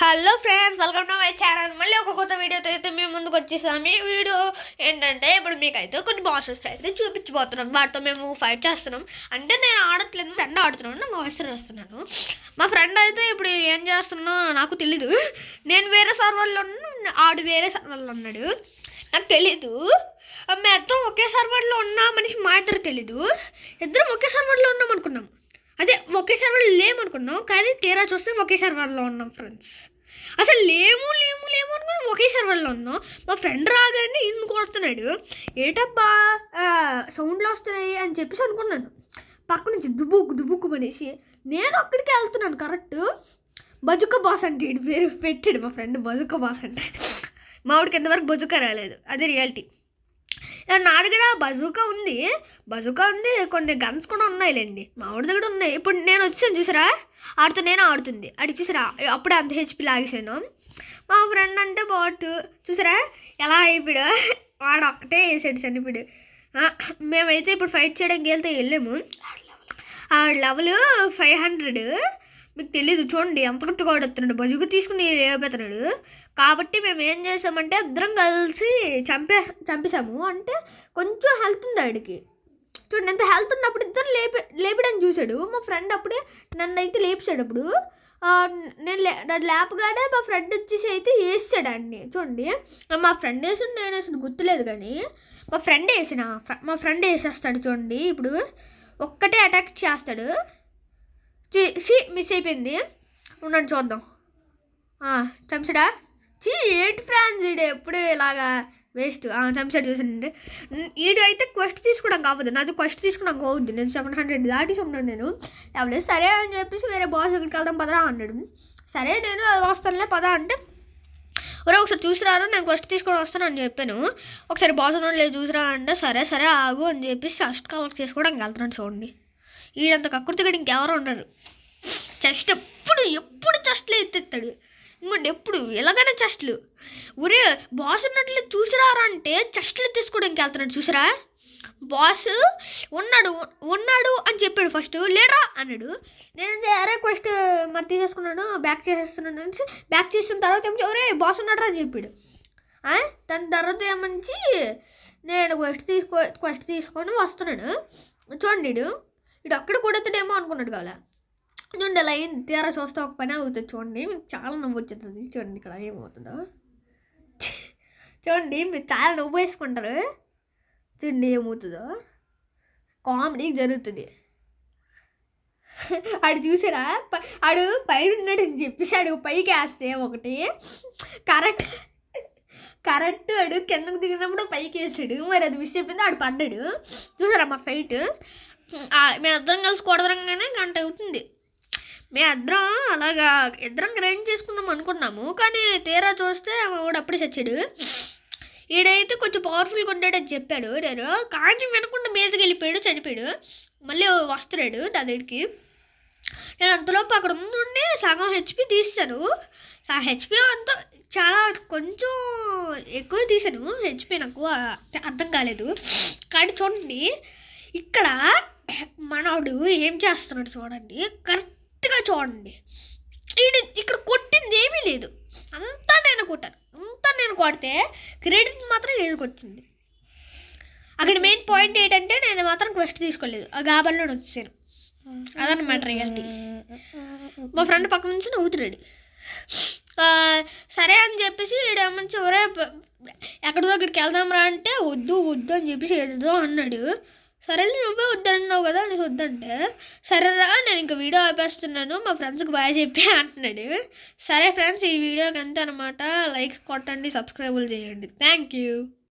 Hello friends, welcome to my channel. మళ్ళీ ఒక కొత్త వీడియోతో అయితే మేము ముందుకు వచ్చేసాము. ఈ వీడియో ఏంటంటే ఇప్పుడు మీకైతే కొన్ని బాసెస్ అయితే చూపించబోతున్నాం. వాటితో మేము ఫైట్ చేస్తున్నాం. అంటే నేను ఆడట్లేదు, ఫ్రెండ్ ఆడుతున్నాను. నేను వాయిస్ వేస్తున్నాను. మా ఫ్రెండ్ అయితే ఇప్పుడు ఏం చేస్తున్నా నాకు తెలీదు. నేను వేరే సర్వర్లో ఉన్నాను, ఆడు వేరే సర్వర్లో ఉన్నాడు. నాకు తెలీదు. మేము ఇద్దరం ఒకే సర్వర్లో ఉన్నామని మా ఇద్దరు తెలీదు. ఇద్దరం ఒకే సర్వర్లో ఉన్నాం అనుకున్నాం. అదే ఒకే సర్వర్లో లేమనుకున్నాం, కానీ తీరా చూస్తే ఒకే సర్వర్లో ఉన్నాం ఫ్రెండ్స్. అసలు లేము అనుకుని ఒకే సర్వర్లో ఉన్నాం. మా ఫ్రెండ్ రాగానే ఇన్ని కొడుతున్నాడు. ఏటబ్బా సౌండ్లు వస్తున్నాయి అని చెప్పేసి అనుకున్నాను. పక్క నుంచి దుబుక్కు పడేసి నేను అక్కడికి వెళ్తున్నాను. కరెక్ట్ బజుక బాస్ అంటే వీడి పేరు పెట్టాడు మా ఫ్రెండ్. బజుక బాస్ అంటే మావిడికి ఎంతవరకు బజుక రాలేదు, అదే రియాలిటీ. నాది కూడా బజూకా ఉంది, కొన్ని గన్స్ కూడా ఉన్నాయిలేండి. మా ఆవిడ దగ్గర ఉన్నాయి. ఇప్పుడు నేను వచ్చాను చూసారా, ఆడితో నేను ఆడుతుంది. అది చూసారా, అప్పుడే అంత హెచ్పి లాగేసాను. మా ఫ్రెండ్ అంటే బాట్ చూసారా ఎలా అయిపోయాడు. వాడు ఒక్కటే వేసాడు చనిపోయాడు. మేమైతే ఇప్పుడు ఫైట్ చేయడానికి వెళ్తే వెళ్ళాము. ఆ లెవెల్ 500. మీకు తెలీదు, చూడండి ఎంత గట్టిగా ఆడుతున్నాడు. బజుగు తీసుకుని లేకపోతున్నాడు. కాబట్టి మేము ఏం చేసామంటే ఇద్దరం కలిసి చంపేసాము. అంటే కొంచెం హెల్త్ ఉంది ఆడికి. చూడండి ఎంత హెల్త్ ఉన్నప్పుడు ఇద్దరు లేపడానికి చూశాడు. మా ఫ్రెండ్ అప్పుడే నన్ను అయితే లేపాడు. అప్పుడు నేను లేపగానే మా ఫ్రెండ్ వచ్చేసి అయితే వేసాడు అన్ని. చూడండి మా ఫ్రెండ్ వేసాడు, నేను వేసాడు గుర్తులేదు, కానీ మా ఫ్రెండ్ వేసేస్తాడు. చూడండి ఇప్పుడు ఒక్కటే అటాక్ చేస్తాడు. మిస్ అయిపోయింది. ఉన్నాను చూద్దాం. చంపడా ఏంటి ఫ్రాన్స్ ఈడు ఎప్పుడు ఇలాగా వేస్ట్. చంపాడు చూసానండి. ఈడు అయితే క్వెస్ట్ తీసుకోవడం కావద్దు, నాది క్వెస్ట్ తీసుకోవడం కావద్దు. నేను 700 దాటిసి ఉన్నాను. నేను ఎవరు సరే అని చెప్పేసి వేరే బాస్ దగ్గరికి వెళ్దాం పదరా అన్నాడు. సరే నేను వస్తానులే పదా అంటే, ఒకసారి చూసిరారు, నేను క్వెస్ట్ తీసుకోవడం వస్తాను అని చెప్పాను. ఒకసారి బాస్ ఉన్నాడు లేదు చూసిరా అంటే, సరే ఆగు అని చెప్పేసి ఫస్ట్ కలెక్ట్ చేసుకోవడానికి వెళ్తున్నాను. చూడండి ఈడంత కక్కుర్తి గడి ఇంకెవరు ఉండరు. చెస్ట్ ఎప్పుడు చెస్ట్లు ఎత్తెత్తాడు. ఇంకోటి ఎప్పుడు ఎలాగైనా చెస్ట్లు. ఒరే బాస్ ఉన్నట్లు చూసిరారా అంటే చెస్ట్లు తీసుకోవడానికి వెళ్తున్నాడు. చూసిరా బాస్ ఉన్నాడు అని చెప్పాడు. ఫస్ట్ లేరా అన్నాడు. నేను అరే క్వెస్ట్ మరి తీసేసుకున్నాను, బ్యాక్ చేసేస్తున్నాను అని బ్యాక్ చేసిన తర్వాత ఏమంచి ఒరే బాస్ ఉన్నాడు అని చెప్పాడు. దాని తర్వాత ఏమంచి నేను క్వెస్ట్ తీసుకొని వస్తున్నాడు. చూడండి ఇడు అక్కడ కొడుతాడేమో అనుకున్నాడు కదా. చూడండి అలా ఏం తీరా చూస్తే ఒక పని అవుతుంది. చూడండి మీకు చాలా నవ్వు వచ్చేస్తుంది. చూడండి ఇక్కడ ఏమవుతుందో చూడండి, మీరు చాలా నవ్వు వేసుకుంటారు. చూడండి ఏమవుతుందో, కామెడీ జరుగుతుంది. ఆడు చూసారా, ఆడు పైన ఉన్నాడని చెప్పేసి ఆడు పైకి వేస్తే ఒకటి కరెక్ట్ ఆడు కిందకు దిగినప్పుడు పైకి వేసాడు. మరి అది మిస్ అయిపోయింది, ఆడు పడ్డాడు. చూసారా మా ఫైట్. మేమిద్దరం కలిసి కొడదరంగానే గంట అవుతుంది. మేమిద్దరం అలాగా ఇద్దరం గ్రైండ్ చేసుకుందాం అనుకున్నాము, కానీ తీరా చూస్తే వాడు అప్పుడే చచ్చాడు. ఈడైతే కొంచెం పవర్ఫుల్గా ఉంటాడని చెప్పాడు నేను, కానీ వినకుండా మీదకి వెళ్ళిపోయాడు, చనిపోయాడు. మళ్ళీ వస్తున్నాడు నా దగ్గరికి. నేను అంతలోపు అక్కడ ఉండి సగం హెచ్పి తీసాను. హెచ్పి అంతా చాలా కొంచెం ఎక్కువ తీసాను. హెచ్పి నాకు అర్థం కాలేదు. కానీ చూడండి ఇక్కడ మనోడు ఏం చేస్తున్నాడు చూడండి, కరెక్ట్గా చూడండి. ఇక్కడ కొట్టింది ఏమీ లేదు, అంతా నేను కొడితే క్రెడిట్ మాత్రం ఏడుకొచ్చింది. అక్కడ మెయిన్ పాయింట్ ఏంటంటే నేను మాత్రం క్వెస్ట్ తీసుకోలేదు, ఆ గాబల్లో వచ్చాను. అదనమాట రియాలిటీ. మా ఫ్రెండ్ పక్క నుంచి నవ్వుతున్నాడు. సరే అని చెప్పేసి ఏమని ఎవరే ఎక్కడిదో అక్కడికి వెళ్దాం రా అంటే వద్దు అని చెప్పేసి ఏదో అన్నాడు. సరే నువ్వే వద్దన్నావు కదా, నీకు వద్దంటే సరేరా నేను ఇంకా వీడియో ఆపేస్తున్నాను, మా ఫ్రెండ్స్కి బాగా చెప్పి అంటున్నాడు. సరే ఫ్రెండ్స్, ఈ వీడియోకి అంతే అనమాట. లైక్స్ కొట్టండి, సబ్స్క్రైబులు చేయండి. Thank you.